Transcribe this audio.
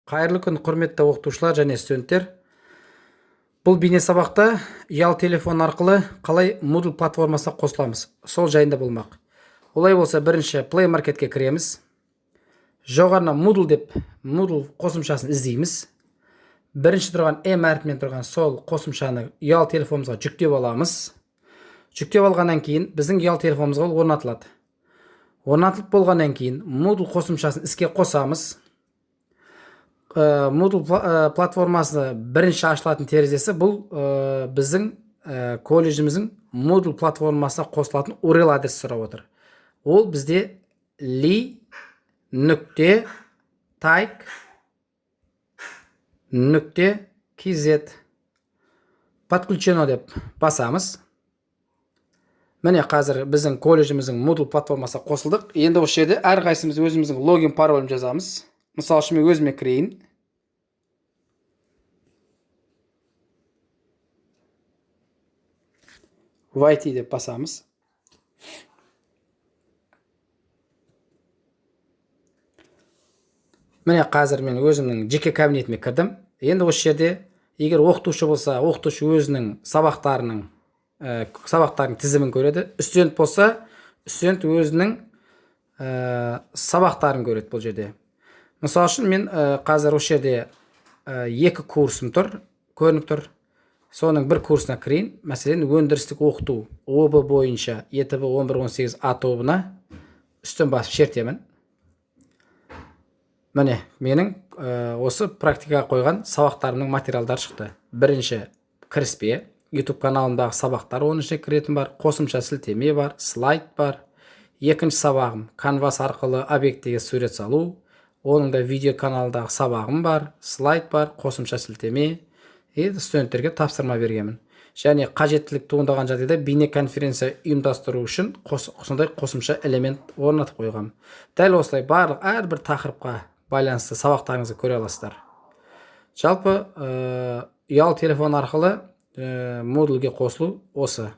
Қайырлы күн, құрметті оқытушылар және студенттер. Бұл бейне сабақта ұялы телефон арқылы қалай Moodle платформасына қосыламыз, сол жайында болмақ. Олай болса, бірінші Play Marketке кіреміз. Жоғарына Moodle деп Moodle қосымшасын іздейміз. Бірінші тұрған M әрпімен тұрған сол қосымшаны ұялы телефонымызға жүктеп аламыз. Жүктеп алғаннан кейін біздің ұялы телефонымызға орнатылады. Орнатылып болғаннан кейін Moodle қосымшасын іске қосамыз. Moodle платформасы бірінші ашылатын терезесі бұл біздің колледжіміздің Moodle платформасына қосылатын URL адресі сұрап отыр. Ол бізде li.tyke.kz подключено деп басамыз. Міне қазір біздің колледжіміздің Moodle платформасына қосылдық. Енді осы жерде әрқайсымыз өзіміздің логин паролін жазамыз. Мысалы үшін мен өзіме кірейін. Войти деп басамыз. Міне қазір мен өзімнің жеке кабинетіме кірдім. Енді осы жерде егер оқытушы болса, оқытушы өзінің сабақтарының тізімін көреді. Студент болса, студент өзінің сабақтарын көреді бұл жерде. Мысалы үшін мен қазір осы жерде екі курсым көрініп тұр. Соның бір курсына кірейін. Мәселен, өндірістік оқыту ОБ бойынша ЕТБ 11-18 А тобына үстін басып шертемін. Міне, менің осы практикаға қойған сабақтарымның материалдары шықты. Бірінші кіріспе, YouTube каналымдағы сабақтар оның ішіне кіретін бар, қосымша сілтеме бар, слайд бар. Екінші сабағым Canvas арқылы объектіге сурет салу. Оның да видео каналдағы сабағым бар, слайд бар, қосымша сілтеме. Студенттерге тапсырма бергенмін. Және қажеттілік туындаған жағдайда бейне конференция ұйымдастыру үшін сондай қосымша элемент орнатып қойғам. Дәл осылай барлық әрбір тақырыпқа байланысты сабақтарыңызды көре аласыздар. Жалпы ұялы телефон арқылы Moodle'ге қосылу осы.